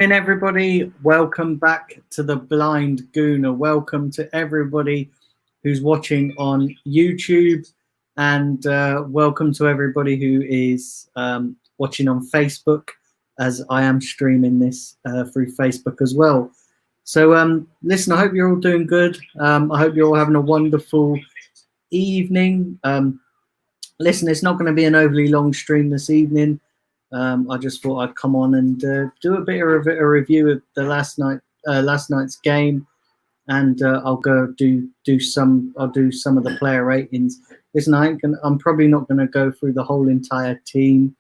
And everybody, welcome back to the Blind Gooner. Welcome to everybody who's watching on YouTube, and welcome to everybody who is watching on Facebook, as I am streaming this through Facebook as well. So listen, I hope you're all doing good. I hope you're all having a wonderful evening. Listen, it's not going to be an overly long stream this evening. I just thought I'd come on and do a bit of a review of the last night's game, and I'll do some of the player ratings. Listen, I'm probably not going to go through the whole entire team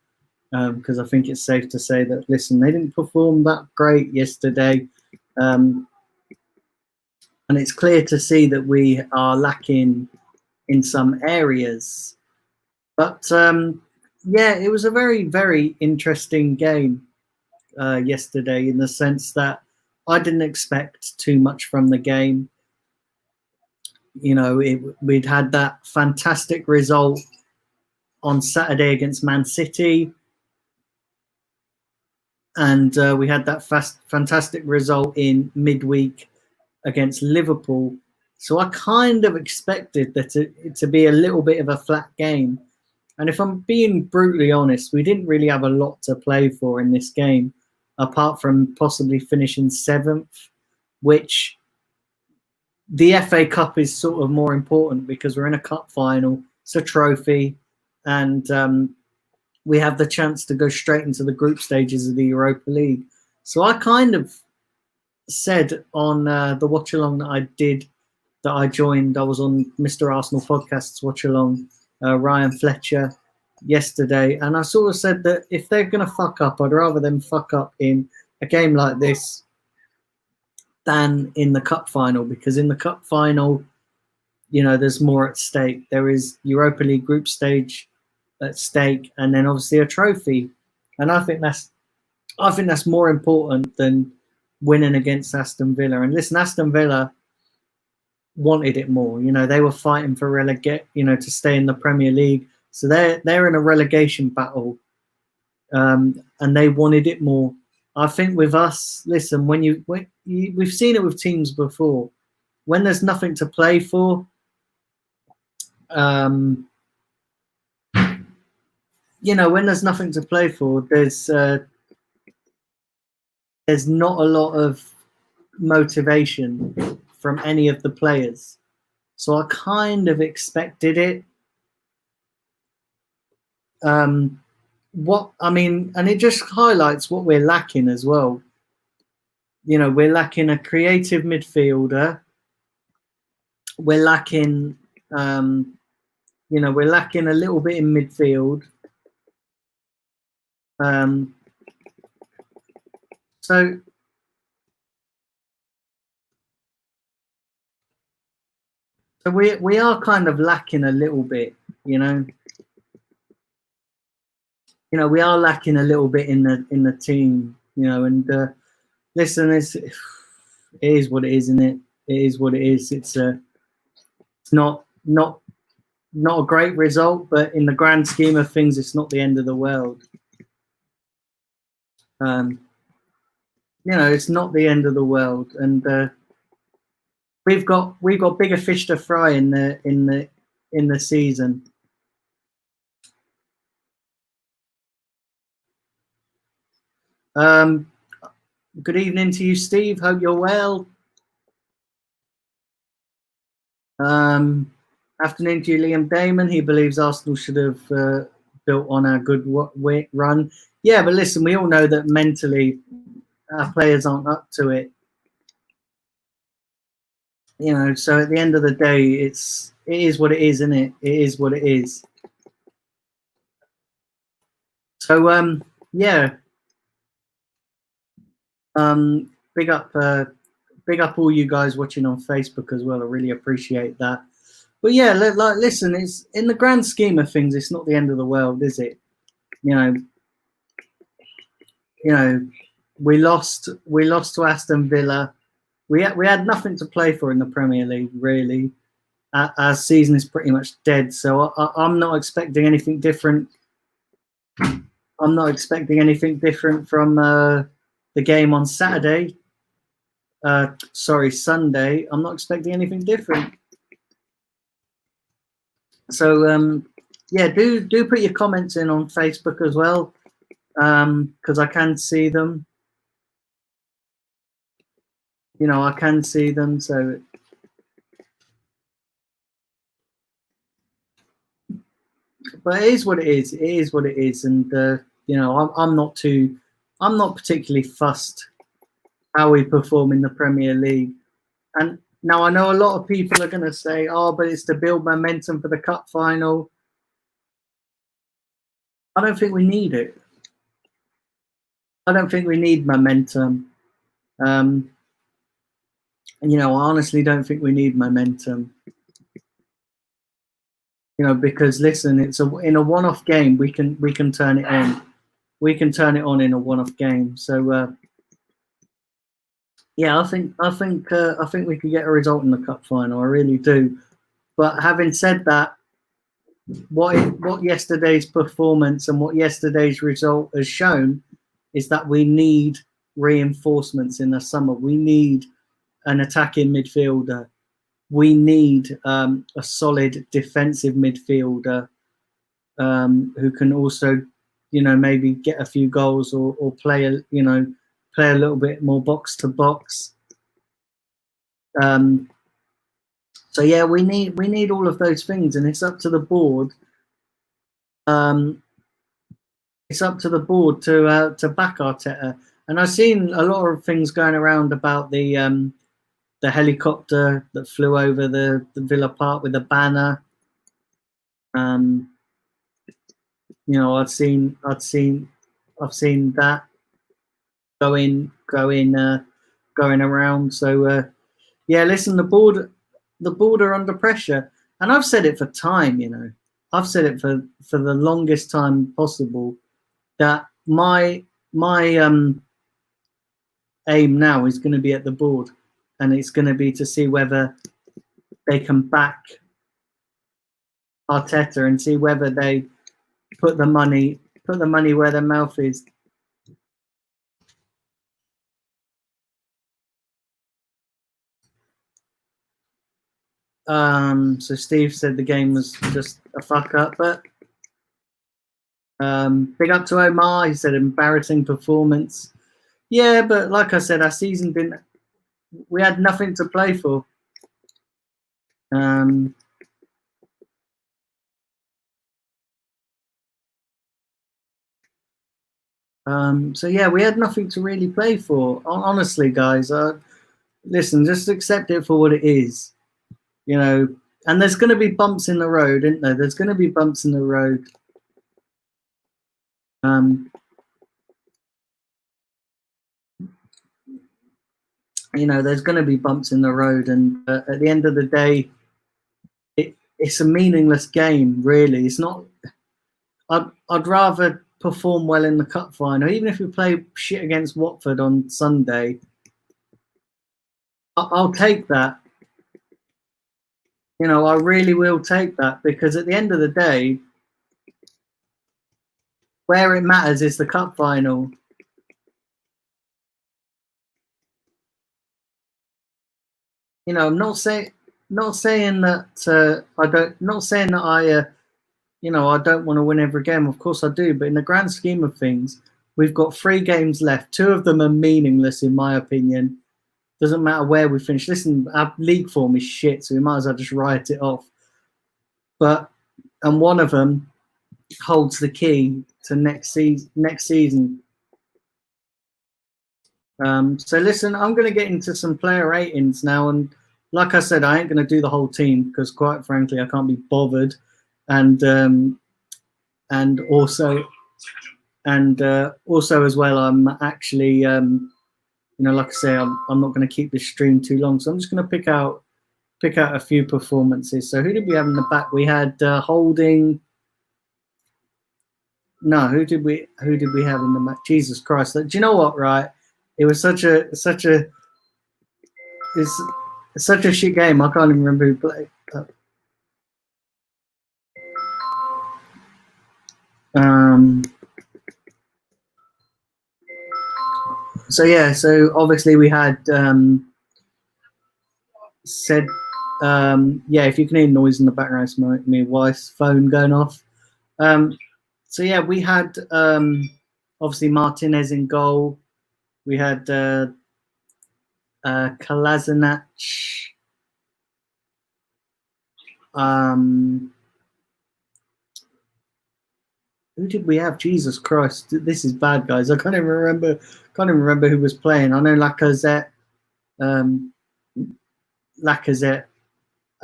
because I think it's safe to say that they didn't perform that great yesterday, and it's clear to see that we are lacking in some areas, but. Yeah, it was a very, very interesting game yesterday, in the sense that I didn't expect too much from the game. You know, we'd had that fantastic result on Saturday against Man City, and we had that fantastic result in midweek against Liverpool. So I kind of expected it to be a little bit of a flat game. And if I'm being brutally honest, we didn't really have a lot to play for in this game, apart from possibly finishing 7th, which the FA Cup is sort of more important because we're in a cup final. It's a trophy, and we have the chance to go straight into the group stages of the Europa League. So I kind of said on the watch along that I joined, I was on Mr. Arsenal podcast's watch along. Ryan Fletcher yesterday, and I sort of said that if they're going to fuck up, I'd rather them fuck up in a game like this than in the cup final, because in the cup final, you know, there's more at stake. There is Europa League group stage at stake, and then obviously a trophy, and I think that's more important than winning against Aston Villa. And listen, Aston Villa wanted it more. You know, they were fighting for to stay in the Premier League. So they're in a relegation battle, and they wanted it more. I think with us, listen, we've seen it with teams before, when there's nothing to play for, when there's nothing to play for, there's not a lot of motivation from any of the players. So I kind of expected it. And it just highlights what we're lacking as well. You know, we're lacking a creative midfielder. We're lacking, we're lacking a little bit in midfield. So we are kind of lacking a little bit, you know. You know, we are lacking a little bit in the team, you know. And listen, it is what it is, isn't it? It is what it is. It's not a great result, but in the grand scheme of things, it's not the end of the world. It's not the end of the world, and we've got bigger fish to fry in the season. Good evening to you, Steve. Hope you're well. Afternoon to you, Liam Damon. He believes Arsenal should have built on a good run. Yeah, but listen, we all know that mentally our players aren't up to it. You know, so at the end of the day, it is what it is, isn't it? It is what it is. So yeah. Big up all you guys watching on Facebook as well. I really appreciate that. But yeah, listen, it's in the grand scheme of things, it's not the end of the world, is it? You know, we lost to Aston Villa. We had nothing to play for in the Premier League, really. Our season is pretty much dead, so I'm not expecting anything different. I'm not expecting anything different from the game on Saturday, Sunday, I'm not expecting anything different. So yeah, do put your comments in on Facebook as well, because I can see them. You know, I can see them. So, but it is what it is. It is what it is, and you know, I'm not particularly fussed how we perform in the Premier League. And now I know a lot of people are going to say, "Oh, but it's to build momentum for the cup final." I don't think we need it. I don't think we need momentum. You know, I honestly don't think we need momentum. You know, because listen, in a one-off game we can turn it on. We can turn it on in a one-off game. So yeah, I think we could get a result in the cup final. I really do. But having said that, what yesterday's performance and what yesterday's result has shown is that we need reinforcements in the summer. We need an attacking midfielder. We need a solid defensive midfielder who can also, you know, maybe get a few goals or play a little bit more box to box. So yeah, we need all of those things, and it's up to the board. It's up to the board to back Arteta. And I've seen a lot of things going around about the helicopter that flew over the Villa Park with a banner. You know, I've seen that going around. So yeah, listen, the board are under pressure, and I've said it for time. You know, I've said it for the longest time possible that my aim now is going to be at the board, and it's going to be to see whether they can back Arteta and see whether they put the money where their mouth is. So Steve said the game was just a fuck up, but big up to Omar. He said embarrassing performance. Yeah, but like I said, our season didn't. We had nothing to play for. So yeah, we had nothing to really play for. Honestly, guys, listen, just accept it for what it is. You know, and there's going to be bumps in the road, isn't there? There's going to be bumps in the road. You know, there's going to be bumps in the road, and at the end of the day, it's a meaningless game, really. It's not. I'd rather perform well in the cup final, even if we play shit against Watford on Sunday. I'll take that. You know, I really will take that, because at the end of the day, where it matters is the cup final. You know, I'm not saying that I don't want to win every game. Of course I do, but in the grand scheme of things, we've got 3 games left. 2 of them are meaningless, in my opinion. Doesn't matter where we finish. Listen, our league form is shit, so we might as well just write it off. And one of them holds the key to next season. So listen, I'm going to get into some player ratings now, and like I said, I ain't going to do the whole team because, quite frankly, I can't be bothered, and also as well, I'm actually, you know, like I say, I'm not going to keep this stream too long, so I'm just going to pick out a few performances. So who did we have in the back? We had Holding. No, who did we have in the match? Jesus Christ! Do you know what? Right, it was such a shit game. I can't even remember who played. So yeah, so obviously we had said yeah, if you can hear noise in the background, it's my wife's phone going off. So yeah, we had obviously Martinez in goal. We had Kolasinac. Who did we have? Jesus Christ, this is bad, guys. I can't even remember. Who was playing. I know Lacazette,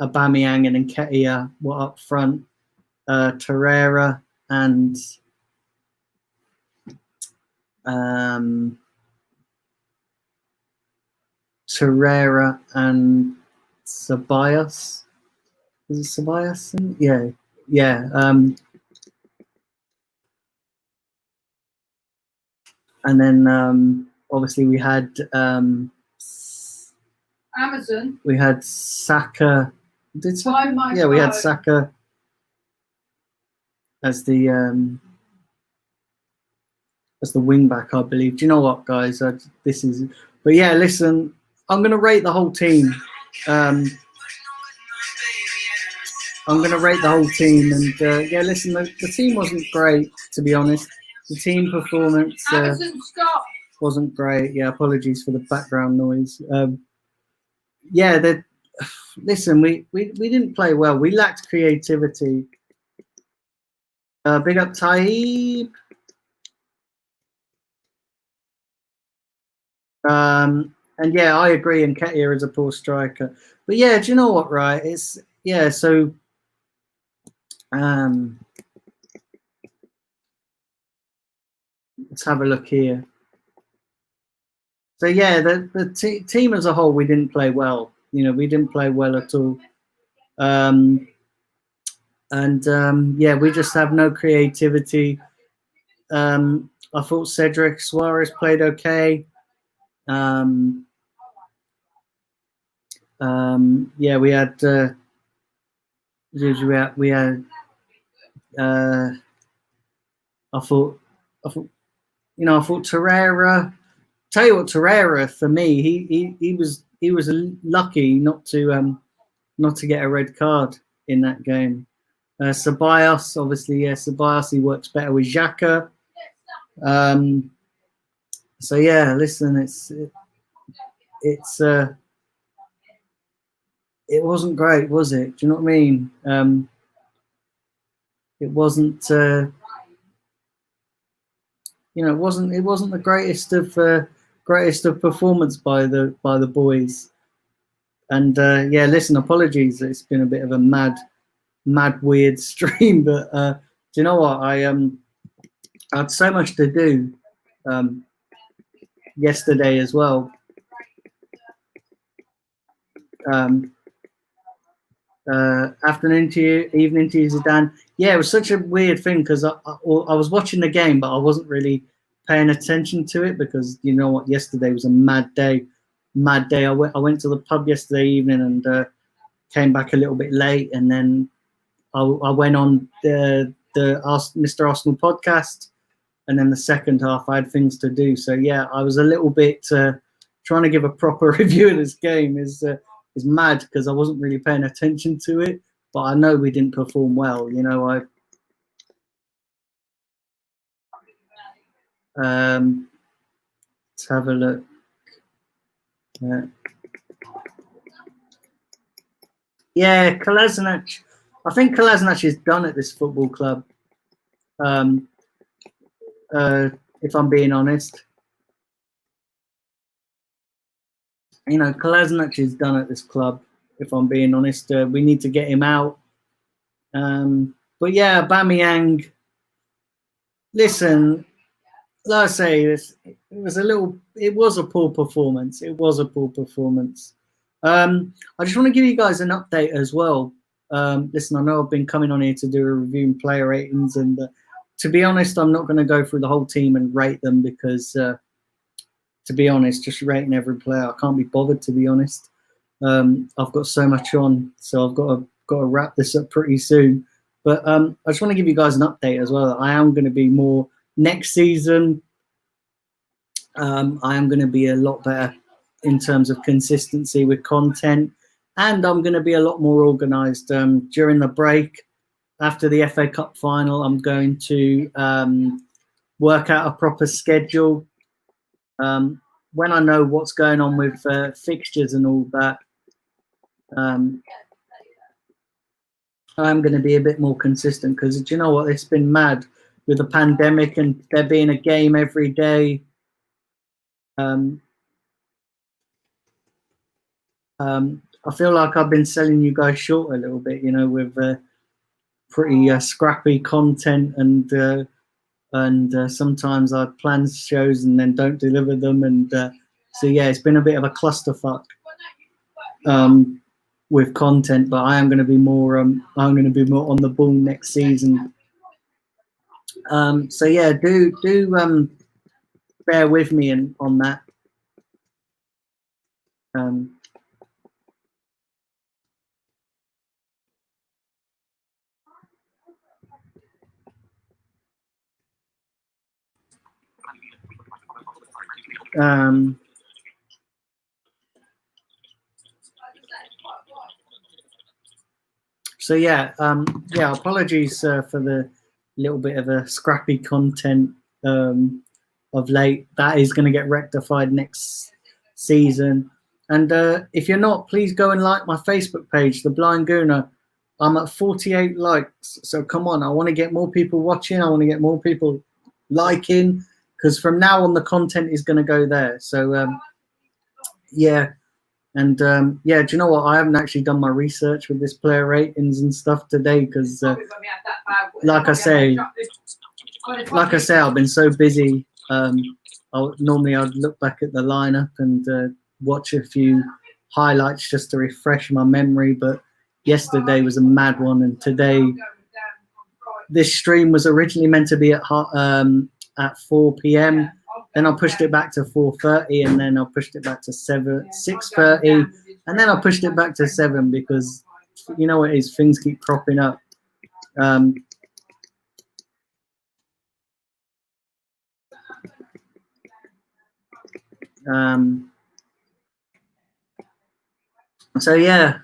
Aubameyang, and Nketiah were up front. Torreira and Ceballos. Is it Ceballos? Yeah, yeah. And then obviously we had Amazon. We had Saka. We had Saka as the wing back, I believe. Do you know what, guys? But yeah, listen, I'm gonna rate the whole team. I'm gonna rate the whole team, and yeah, listen, the team wasn't great, to be honest. The team performance wasn't great. Yeah, apologies for the background noise. Yeah, listen, we didn't play well. We lacked creativity. Big up Taib. And yeah, I agree. And Nketiah is a poor striker. But yeah, do you know what? Right? It's yeah. So let's have a look here. So yeah, the team as a whole, we didn't play well. You know, we didn't play well at all. Yeah, we just have no creativity. I thought Cedric Suarez played okay. Yeah, we had I thought Torreira. Tell you what, Torreira for me, he was lucky not to get a red card in that game. Ceballos, obviously, yeah, Ceballos, he works better with Xhaka. So yeah, listen, it wasn't great, was it? Do you know what I mean? It wasn't, it wasn't the greatest of performance by the boys. And yeah, listen, apologies, it's been a bit of a mad weird stream, but do you know what? I had so much to do yesterday as well. Afternoon interview, evening interview, Zidane. Yeah, it was such a weird thing because I was watching the game, but I wasn't really paying attention to it because you know what? Yesterday was a mad day. I went to the pub yesterday evening and came back a little bit late, and then I went on the Mr. Arsenal podcast, and then the second half I had things to do. So yeah, I was a little bit trying to give a proper review of this game is mad because I wasn't really paying attention to it. But I know we didn't perform well. You know, let's have a look. Yeah, Kolasinac. I think Kolasinac is done at this football club. If I'm being honest, you know, Kolasinac is done at this club. If I'm being honest, we need to get him out. But yeah, Aubameyang. Listen, like I say, it was a poor performance. It was a poor performance. I just want to give you guys an update as well. Listen, I know I've been coming on here to do a review and player ratings, and to be honest, I'm not going to go through the whole team and rate them because, to be honest, just rating every player, I can't be bothered. To be honest, I've got so much on, so I've got to wrap this up pretty soon. But I just want to give you guys an update as well. I am going to be more next season. I am going to be a lot better in terms of consistency with content, and I'm going to be a lot more organised during the break. After the FA Cup final, I'm going to work out a proper schedule. When I know what's going on with fixtures and all that, I'm going to be a bit more consistent, because do you know what? It's been mad with the pandemic and there being a game every day. I feel like I've been selling you guys short a little bit, with pretty scrappy content, and sometimes I plan shows and then don't deliver them, and so yeah, it's been a bit of a clusterfuck with content. But I am going to be more. I'm going to be more on the ball next season. So yeah, do bear with me on that. So yeah, apologies for the little bit of a scrappy content of late. That is going to get rectified next season. And if you're not, please go and like my Facebook page, The Blind Gooner. I'm at 48 likes, so come on. I want to get more people watching. I want to get more people liking, because from now on the content is going to go there. So yeah. And yeah, do you know what? I haven't actually done my research with this player ratings and stuff today, because like I say, I've been so busy. Normally I'd look back at the lineup and watch a few highlights just to refresh my memory, but yesterday was a mad one, and today this stream was originally meant to be at 4 p.m. Then I pushed it back to 4:30, and then I pushed it back to 6:30, and then I pushed it back to 7, because you know what it is, things keep cropping up. So yeah.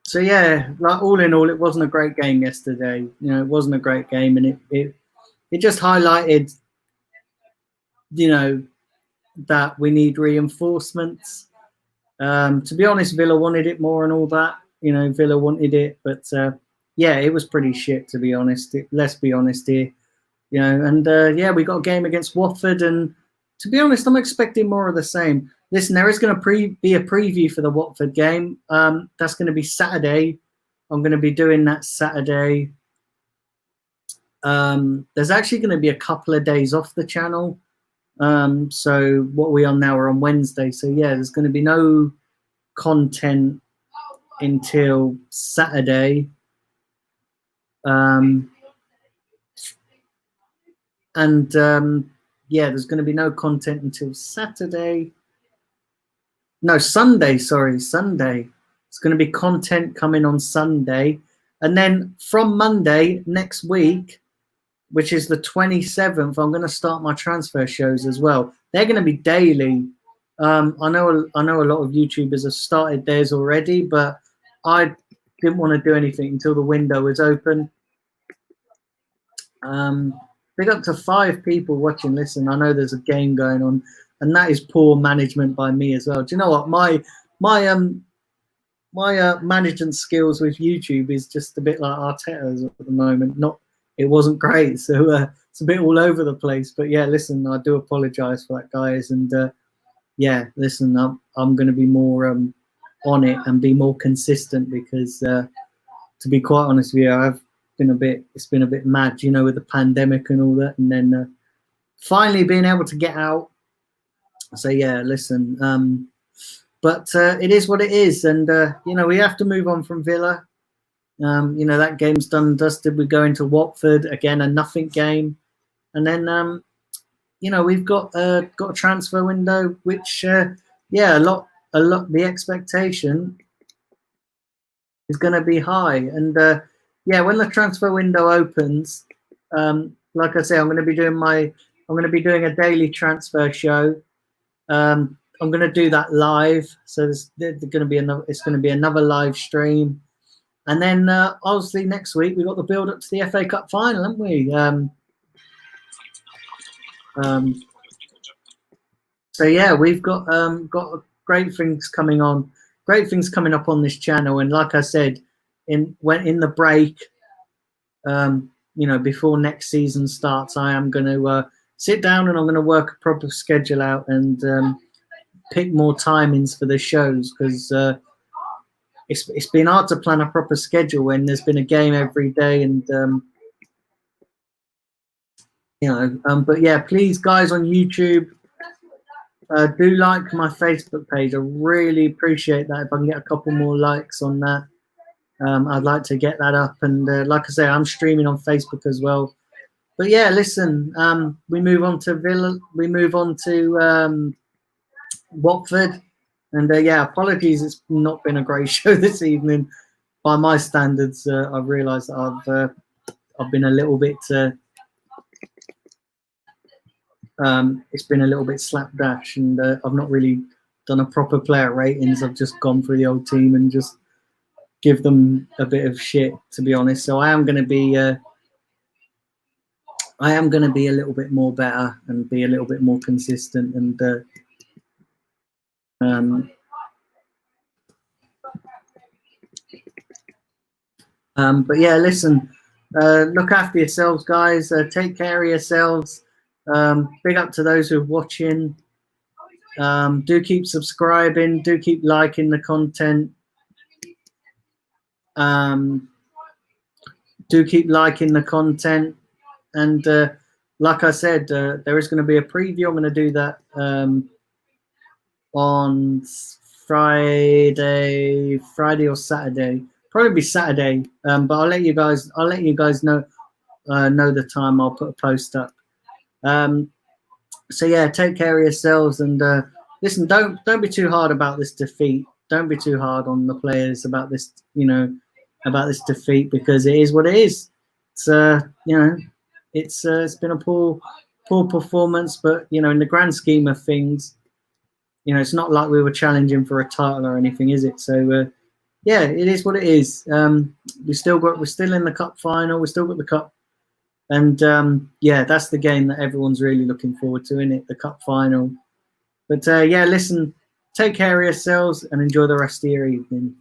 So yeah, like all in all, it wasn't a great game yesterday. It wasn't a great game, and it just highlighted, that we need reinforcements. To be honest, Villa wanted it more and all that. Villa wanted it, but yeah, it was pretty shit, to be honest. Let's be honest here. And yeah, we got a game against Watford, and to be honest, I'm expecting more of the same. Listen, there is going to be a preview for the Watford game. That's going to be Saturday. I'm going to be doing that Saturday. There's actually going to be a couple of days off the channel. So what we are now are on Wednesday. So yeah, there's going to be no content until Saturday. Yeah, there's going to be no content until Saturday. No, Sunday, sorry, Sunday. It's going to be content coming on Sunday. And then from Monday next week, which is the 27th, I'm going to start my transfer shows as well. They're going to be daily. I know a lot of YouTubers have started theirs already, but I didn't want to do anything until the window was open. Big up to 5 people watching. Listen, I know there's a game going on, and that is poor management by me as well. Do you know what? My management skills with YouTube is just a bit like Arteta's at the moment. It wasn't great, so it's a bit all over the place. But yeah, listen, I do apologise for that, guys. And yeah, listen, I'm going to be more on it and be more consistent, because to be quite honest with you, it's been a bit mad, with the pandemic and all that, and then finally being able to get out. So yeah, listen, but it is what it is, and we have to move on from Villa. That game's done and dusted. We go into Watford again, a nothing game, and then we've got a transfer window, which yeah, a lot. The expectation is going to be high. And yeah, when the transfer window opens, like I say, I'm going to be doing a daily transfer show. I'm going to do that live, so there's going to be another live stream. And then obviously next week we've got the build up to the FA Cup final, haven't we? So yeah, we've got great things coming on, great things coming up on this channel. And like I said, in the break, before next season starts, I am going to sit down and I'm going to work a proper schedule out and pick more timings for the shows, because it's been hard to plan a proper schedule when there's been a game every day. And but yeah, please guys on YouTube, do like my Facebook page. I really appreciate that. If I can get a couple more likes on that, I'd like to get that up. And like I say, I'm streaming on Facebook as well. But yeah, listen, we move on to Watford. And yeah, apologies, it's not been a great show this evening. By my standards, I've realised that I've been a little bit. It's been a little bit slapdash, and I've not really done a proper player ratings. I've just gone through the old team and just give them a bit of shit, to be honest. So I am going to be a little bit more better and be a little bit more consistent. And but yeah, listen, look after yourselves, guys. Take care of yourselves. Big up to those who are watching. Do keep subscribing. Do keep liking the content. Do keep liking the content. And like I said, there is going to be a preview. I'm going to do that on Friday or Saturday. Probably Saturday. But I'll let you guys know the time. I'll put a post up. So yeah, take care of yourselves, and listen, don't be too hard about this defeat. Don't be too hard on the players about this, about this defeat, because it is what it is. It's it's been a poor performance, but in the grand scheme of things, it's not like we were challenging for a title or anything, is it? So yeah, it is what it is. We're still in the cup final. We still got the cup. And yeah, that's the game that everyone's really looking forward to, isn't it? The cup final. But yeah, listen, take care of yourselves and enjoy the rest of your evening.